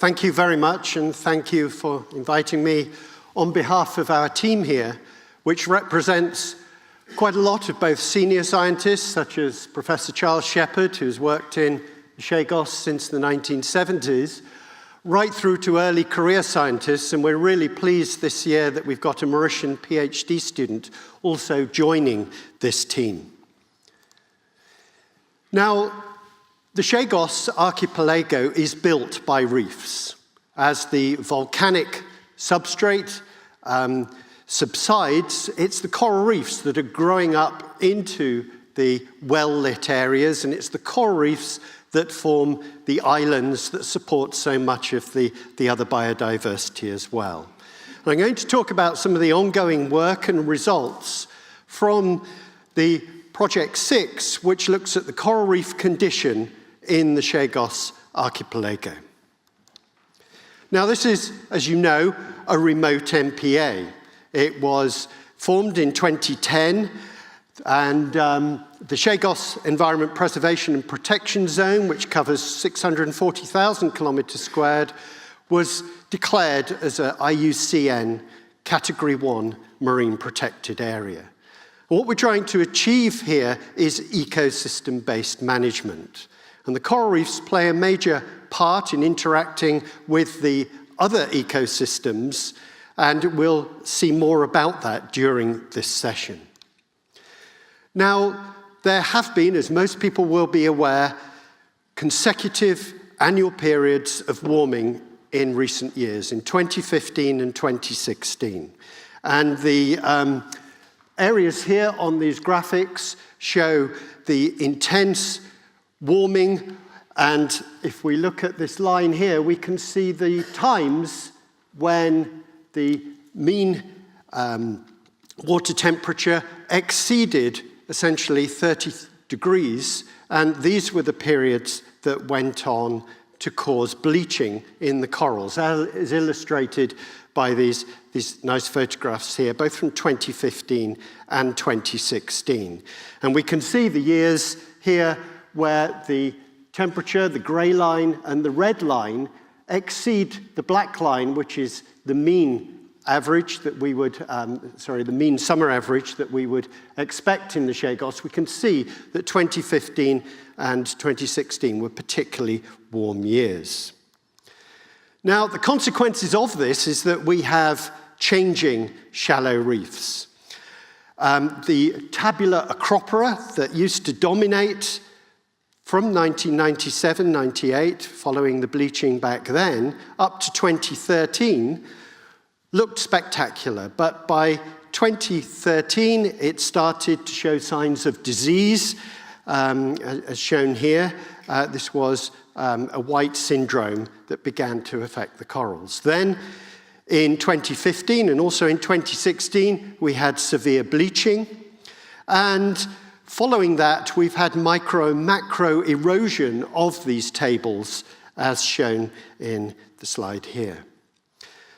Thank you very much, and thank you for inviting me on behalf of our team here, which represents quite a lot of both senior scientists, such as Professor Charles Shepherd, who's worked in Chagos since the 1970s, right through to early career scientists, and we're really pleased this year that we've got a Mauritian PhD student also joining this team. Now, the Chagos archipelago is built by reefs. As the volcanic substrate subsides, it's the coral reefs that are growing up into the well-lit areas, and it's the coral reefs that form the islands that support so much of the other biodiversity as well. And I'm going to talk about some of the ongoing work and results from the Project 6, which looks at the coral reef condition in the Chagos archipelago. Now, this is, as you know, a remote MPA. It was formed in 2010, and the Chagos Environment Preservation and Protection Zone, which covers 640,000 kilometers squared, was declared as a IUCN Category 1 marine protected area. What we're trying to achieve here is ecosystem-based management. And the coral reefs play a major part in interacting with the other ecosystems, and we'll see more about that during this session. Now, there have been, as most people will be aware, consecutive annual periods of warming in recent years, in 2015 and 2016. And the areas here on these graphics show the intense warming, and if we look at this line here, we can see the times when the mean water temperature exceeded essentially 30 degrees, and these were the periods that went on to cause bleaching in the corals, as is illustrated by these nice photographs here, both from 2015 and 2016. And we can see the years here where the temperature, the gray line and the red line, exceed the black line, which is the mean average that we would, the mean summer average that we would expect in the Chagos. We can see that 2015 and 2016 were particularly warm years. Now, the consequences of this is that we have changing shallow reefs. The tabula acropora that used to dominate from 1997-98, following the bleaching back then, up to 2013, looked spectacular. But by 2013, it started to show signs of disease, as shown here. This was a white syndrome that began to affect the corals. Then, in 2015 and also in 2016, we had severe bleaching. And following that, we've had macro erosion of these tables, as shown in the slide here.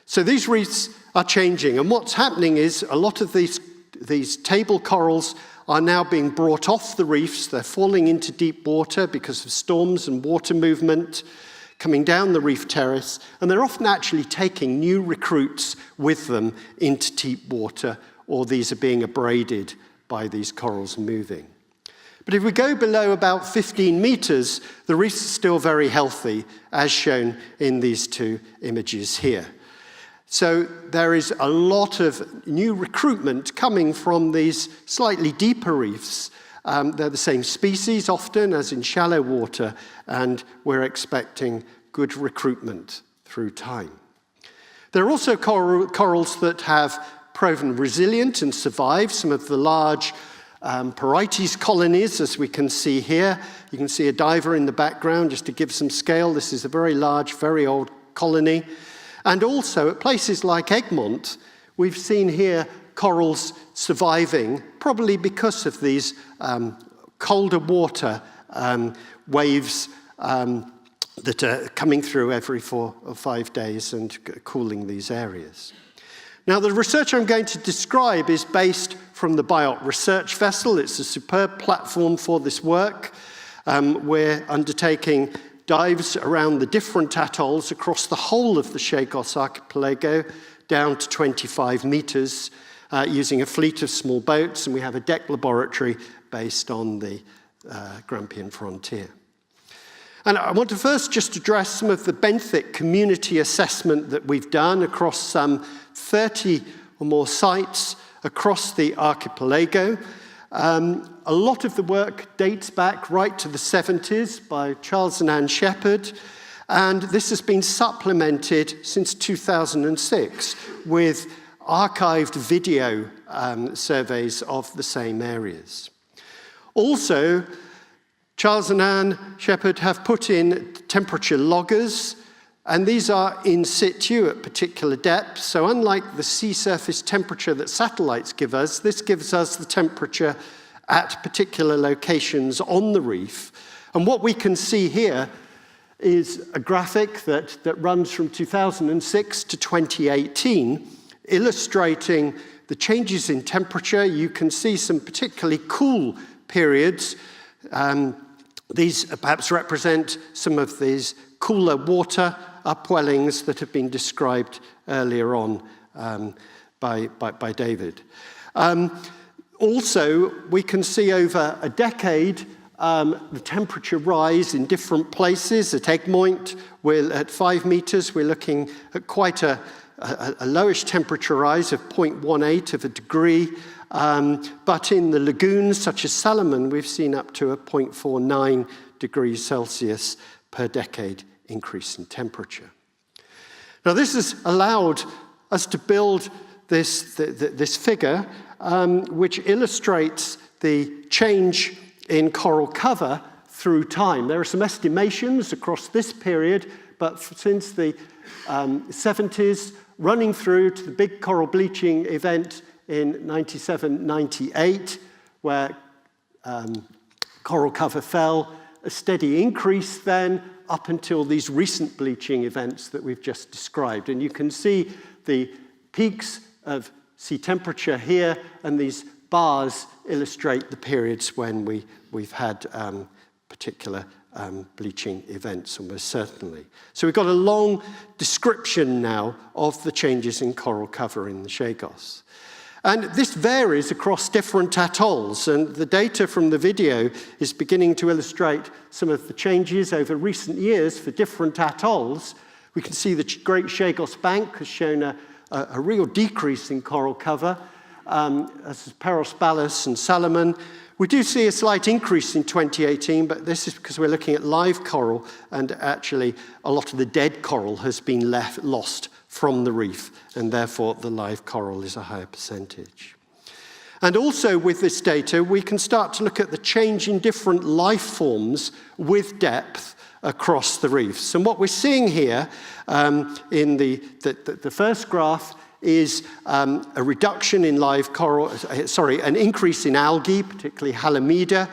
So these reefs are changing, and what's happening is a lot of these table corals are now being brought off the reefs. They're falling into deep water because of storms and water movement coming down the reef terrace, and they're often actually taking new recruits with them into deep water, or these are being abraded by these corals moving. But if we go below about 15 meters, the reefs are still very healthy, as shown in these two images here. So there is a lot of new recruitment coming from these slightly deeper reefs. They're the same species often as in shallow water, and we're expecting good recruitment through time. There are also corals that have proven resilient and survive. Some of the large Porites colonies, as we can see here. You can see a diver in the background, just to give some scale. This is a very large, very old colony. And also at places like Egmont, we've seen here corals surviving, probably because of these colder water waves that are coming through every 4 or 5 days and cooling these areas. Now, the research I'm going to describe is based from the BIOT research vessel. It's a superb platform for this work. We're undertaking dives around the different atolls across the whole of the Chagos archipelago down to 25 meters using a fleet of small boats, and we have a deck laboratory based on the Grampian frontier. And I want to first just address some of the BENTHIC community assessment that we've done across some 30 or more sites across the archipelago. A lot of the work dates back right to the 70s by Charles and Anne Shepherd, and this has been supplemented since 2006 with archived video surveys of the same areas. Also, Charles and Anne Shepherd have put in temperature loggers, and these are in situ at particular depths. So unlike the sea surface temperature that satellites give us, this gives us the temperature at particular locations on the reef. And what we can see here is a graphic that runs from 2006 to 2018, illustrating the changes in temperature. You can see some particularly cool periods. These perhaps represent some of these cooler water upwellings that have been described earlier on by David. Also, we can see over a decade the temperature rise in different places. At Egmont, we're at 5 meters. We're looking at quite a lowish temperature rise of 0.18 of a degree. But in the lagoons, such as Salomon, we've seen up to a 0.49 degrees Celsius per decade increase in temperature. Now, this has allowed us to build this figure, which illustrates the change in coral cover through time. There are some estimations across this period, but since the 70s, running through to the big coral bleaching event in 97-98, where coral cover fell, a steady increase then up until these recent bleaching events that we've just described. And you can see the peaks of sea temperature here, and these bars illustrate the periods when we've had particular bleaching events, almost certainly. So we've got a long description now of the changes in coral cover in the Chagos. And this varies across different atolls, and the data from the video is beginning to illustrate some of the changes over recent years for different atolls. We can see the Great Chagos Bank has shown a real decrease in coral cover, as is Peros, Balas, and Salomon. We do see a slight increase in 2018, but this is because we're looking at live coral, and actually a lot of the dead coral has been lost from the reef, and therefore the live coral is a higher percentage. And also with this data, we can start to look at the change in different life forms with depth across the reefs. And what we're seeing here in the first graph is a reduction in live coral, an increase in algae, particularly halimeda,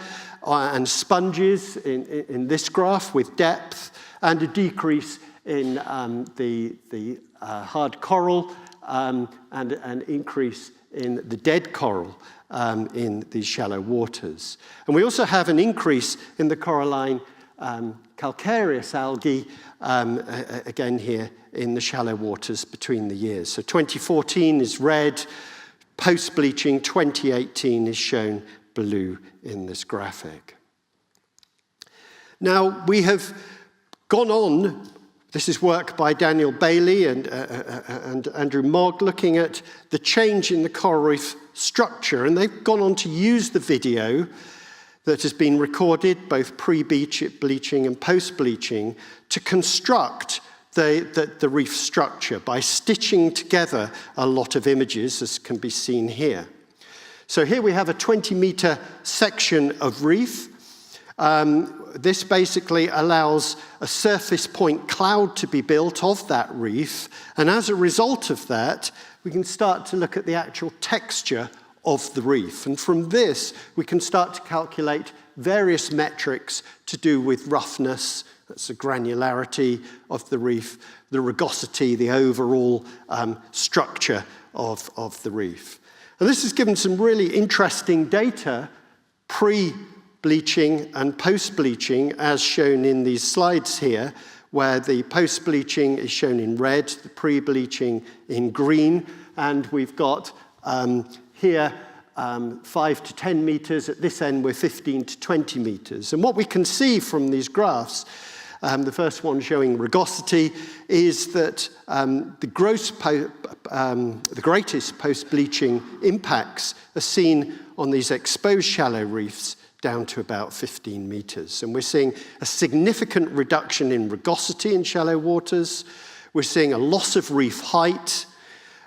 and sponges in this graph with depth, and a decrease in the hard coral, and an increase in the dead coral in these shallow waters. And we also have an increase in the coralline calcareous algae, again here in the shallow waters between the years. So 2014 is red, post-bleaching, 2018 is shown blue in this graphic. Now, we have gone on. This is work by Daniel Bailey and Andrew Mogg, looking at the change in the coral reef structure, and they've gone on to use the video that has been recorded, both pre-bleaching and post-bleaching, to construct the reef structure by stitching together a lot of images, as can be seen here. So here we have a 20-meter section of reef. This basically allows a surface point cloud to be built of that reef, and as a result of that, we can start to look at the actual texture of the reef. And from this, we can start to calculate various metrics to do with roughness, that's the granularity of the reef, the rugosity, the overall structure of the reef. And this has given some really interesting data pre bleaching and post-bleaching, as shown in these slides here, where the post-bleaching is shown in red, the pre-bleaching in green, and we've got here 5 to 10 meters. At this end, we're 15 to 20 meters. And what we can see from these graphs, the first one showing rugosity, is that the greatest post-bleaching impacts are seen on these exposed shallow reefs down to about 15 meters. And we're seeing a significant reduction in rugosity in shallow waters. We're seeing a loss of reef height,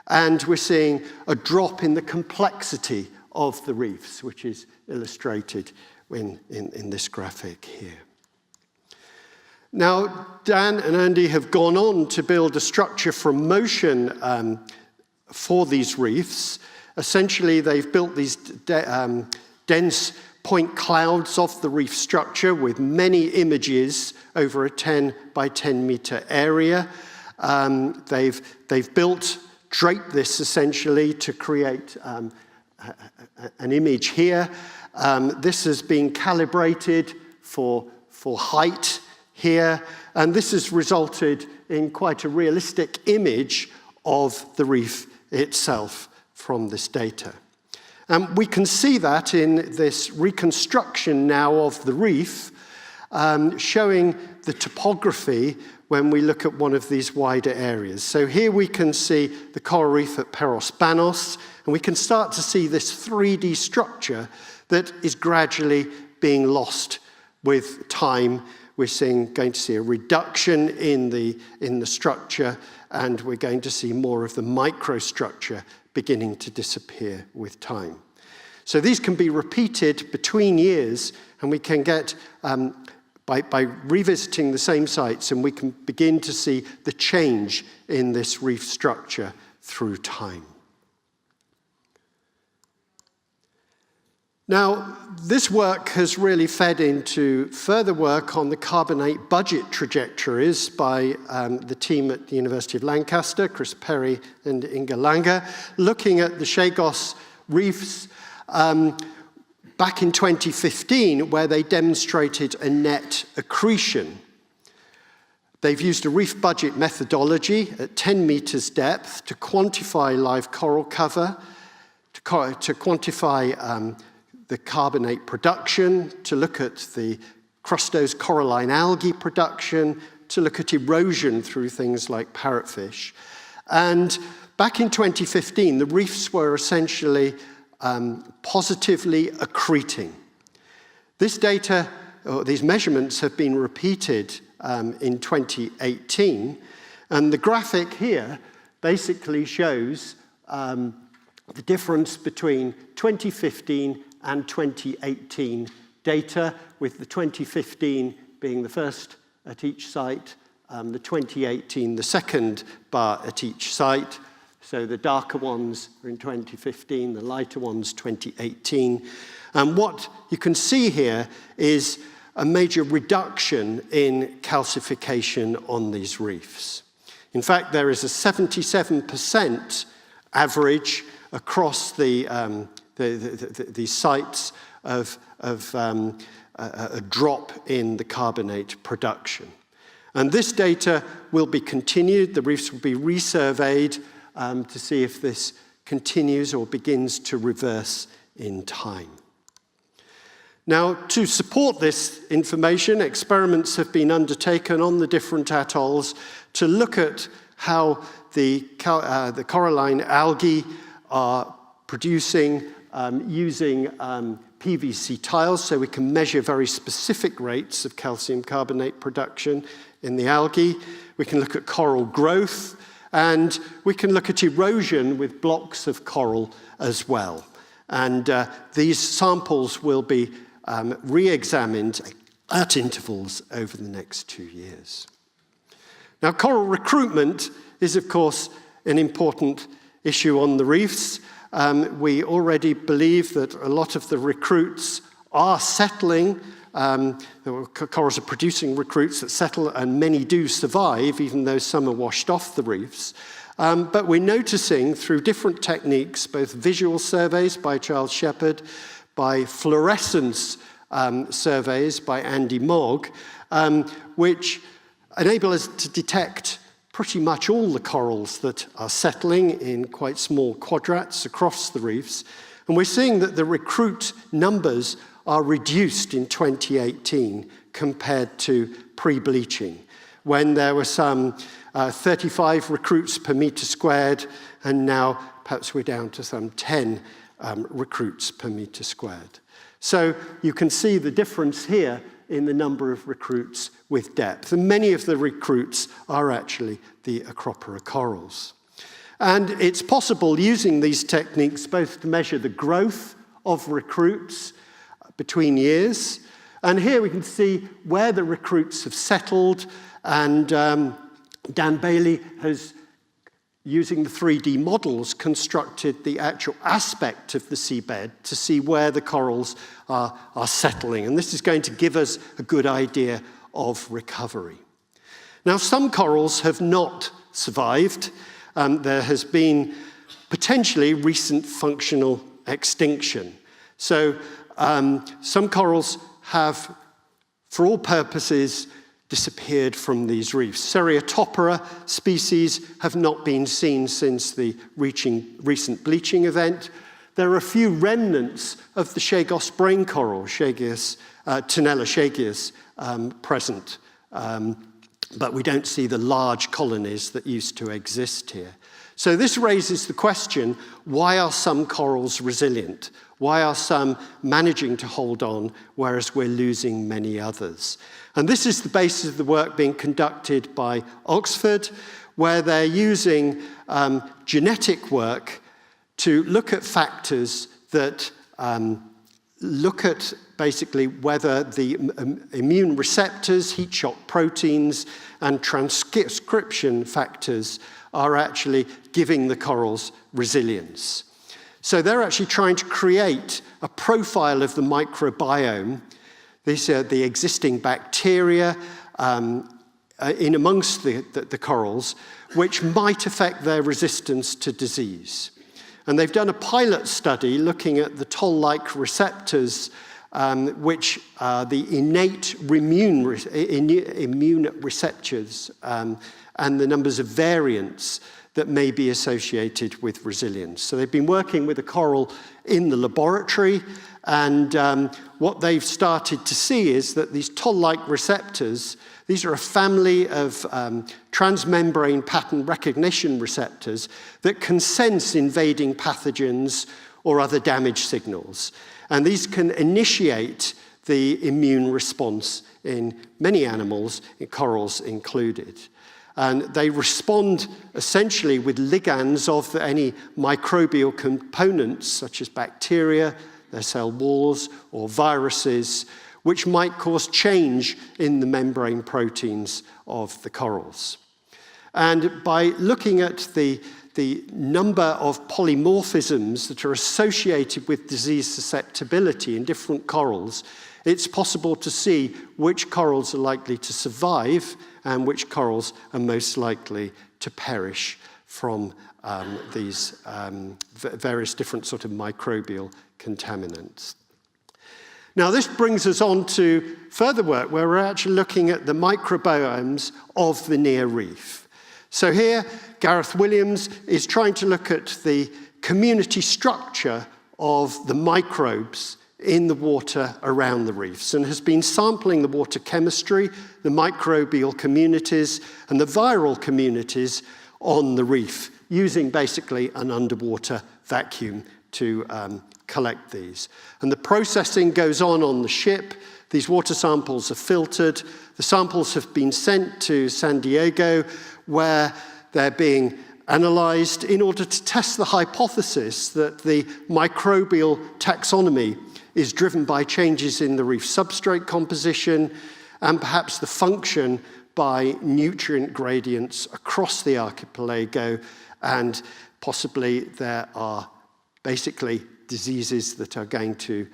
and we're seeing a drop in the complexity of the reefs, which is illustrated in this graphic here. Now, Dan and Andy have gone on to build a structure from motion for these reefs. Essentially, they've built these dense point clouds of the reef structure with many images over a 10 by 10 meter area. They've draped this essentially to create an image here. This has been calibrated for height here, and this has resulted in quite a realistic image of the reef itself from this data. We can see that in this reconstruction now of the reef, showing the topography when we look at one of these wider areas. So here we can see the coral reef at Peros Banos, and we can start to see this 3D structure that is gradually being lost with time. We're going to see a reduction in the structure, and we're going to see more of the microstructure beginning to disappear with time. So these can be repeated between years, and we can get, by revisiting the same sites, and we can begin to see the change in this reef structure through time. Now, this work has really fed into further work on the carbonate budget trajectories by the team at the University of Lancaster, Chris Perry and Inga Langer, looking at the Chagos reefs back in 2015, where they demonstrated a net accretion. They've used a reef budget methodology at 10 meters depth to quantify live coral cover, to quantify the carbonate production, to look at the crustose coralline algae production, to look at erosion through things like parrotfish. And back in 2015, the reefs were essentially positively accreting. This data, or these measurements, have been repeated in 2018, and the graphic here basically shows the difference between 2015 and 2018 data, with the 2015 being the first at each site, the 2018 the second bar at each site. So the darker ones are in 2015, the lighter ones 2018. And what you can see here is a major reduction in calcification on these reefs. In fact, there is a 77% average across these sites of a drop in the carbonate production. And this data will be continued. The reefs will be resurveyed to see if this continues or begins to reverse in time. Now, to support this information, experiments have been undertaken on the different atolls to look at how the coralline algae are producing using PVC tiles, so we can measure very specific rates of calcium carbonate production in the algae. We can look at coral growth, and we can look at erosion with blocks of coral as well. And these samples will be re-examined at intervals over the next 2 years. Now, coral recruitment is, of course, an important issue on the reefs. We already believe that a lot of the recruits are settling. Corals are producing recruits that settle, and many do survive, even though some are washed off the reefs. But we're noticing through different techniques, both visual surveys by Charles Shepherd, by fluorescence surveys by Andy Mogg, which enable us to detect pretty much all the corals that are settling in quite small quadrats across the reefs. And we're seeing that the recruit numbers are reduced in 2018 compared to pre-bleaching, when there were some 35 recruits per metre squared, and now perhaps we're down to some 10 recruits per metre squared. So you can see the difference here in the number of recruits with depth. And many of the recruits are actually the Acropora corals. And it's possible using these techniques both to measure the growth of recruits between years. And here we can see where the recruits have settled. And Dan Bailey has, using the 3D models, constructed the actual aspect of the seabed to see where the corals are settling. And this is going to give us a good idea of recovery. Now, some corals have not survived. There has been potentially recent functional extinction. So some corals have, for all purposes, disappeared from these reefs. Seriatopora species have not been seen since the recent bleaching event. There are a few remnants of the Chagos brain coral, Chagius, Tenella chagius, present, but we don't see the large colonies that used to exist here. So this raises the question, why are some corals resilient? Why are some managing to hold on, whereas we're losing many others? And this is the basis of the work being conducted by Oxford, where they're using genetic work to look at factors that look at basically whether the immune receptors, heat shock proteins, and transcription factors are actually giving the corals resilience. So they're actually trying to create a profile of the microbiome. These are the existing bacteria in amongst the corals, which might affect their resistance to disease. And they've done a pilot study looking at the toll-like receptors, which are the innate immune receptors, and the numbers of variants that may be associated with resilience. So they've been working with a coral in the laboratory, and what they've started to see is that these toll-like receptors, these are a family of transmembrane pattern recognition receptors that can sense invading pathogens or other damage signals. And these can initiate the immune response in many animals, corals included. And they respond essentially with ligands of any microbial components, such as bacteria, their cell walls, or viruses, which might cause change in the membrane proteins of the corals. And by looking at the number of polymorphisms that are associated with disease susceptibility in different corals, it's possible to see which corals are likely to survive and which corals are most likely to perish from these various different sort of microbial contaminants. Now, this brings us on to further work where we're actually looking at the microbiomes of the near reef. So here, Gareth Williams is trying to look at the community structure of the microbes in the water around the reefs, and has been sampling the water chemistry, the microbial communities, and the viral communities on the reef, using basically an underwater vacuum to collect these. And the processing goes on the ship. These water samples are filtered. The samples have been sent to San Diego, where they're being analyzed in order to test the hypothesis that the microbial taxonomy is driven by changes in the reef substrate composition and perhaps the function by nutrient gradients across the archipelago, and possibly there are basically diseases that are going to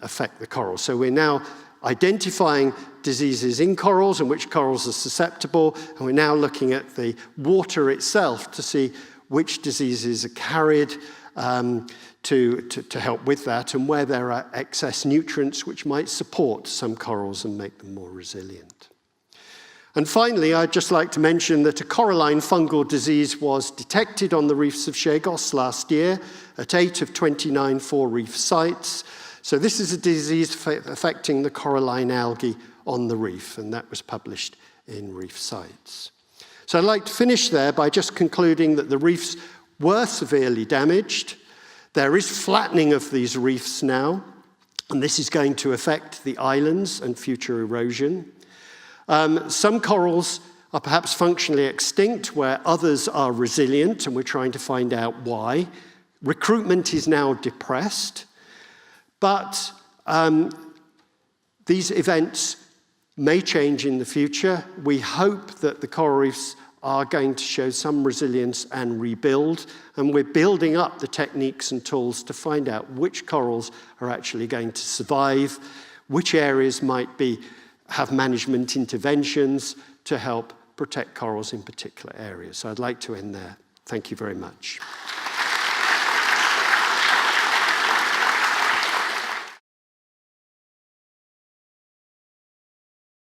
affect the corals. So we're now identifying diseases in corals and which corals are susceptible, and we're now looking at the water itself to see which diseases are carried to help with that, and where there are excess nutrients which might support some corals and make them more resilient. And finally, I'd just like to mention that a coralline fungal disease was detected on the reefs of Chagos last year at 8 of 29 4-reef sites. So this is a disease affecting the coralline algae on the reef, and that was published in Reef Sites. So I'd like to finish there by just concluding that the reefs were severely damaged. There is flattening of these reefs now, and this is going to affect the islands and future erosion. Some corals are perhaps functionally extinct, where others are resilient, and we're trying to find out why. Recruitment is now depressed, but these events may change in the future. We hope that the coral reefs are going to show some resilience and rebuild, and we're building up the techniques and tools to find out which corals are actually going to survive, which areas might have management interventions to help protect corals in particular areas. So I'd like to end there. Thank you very much.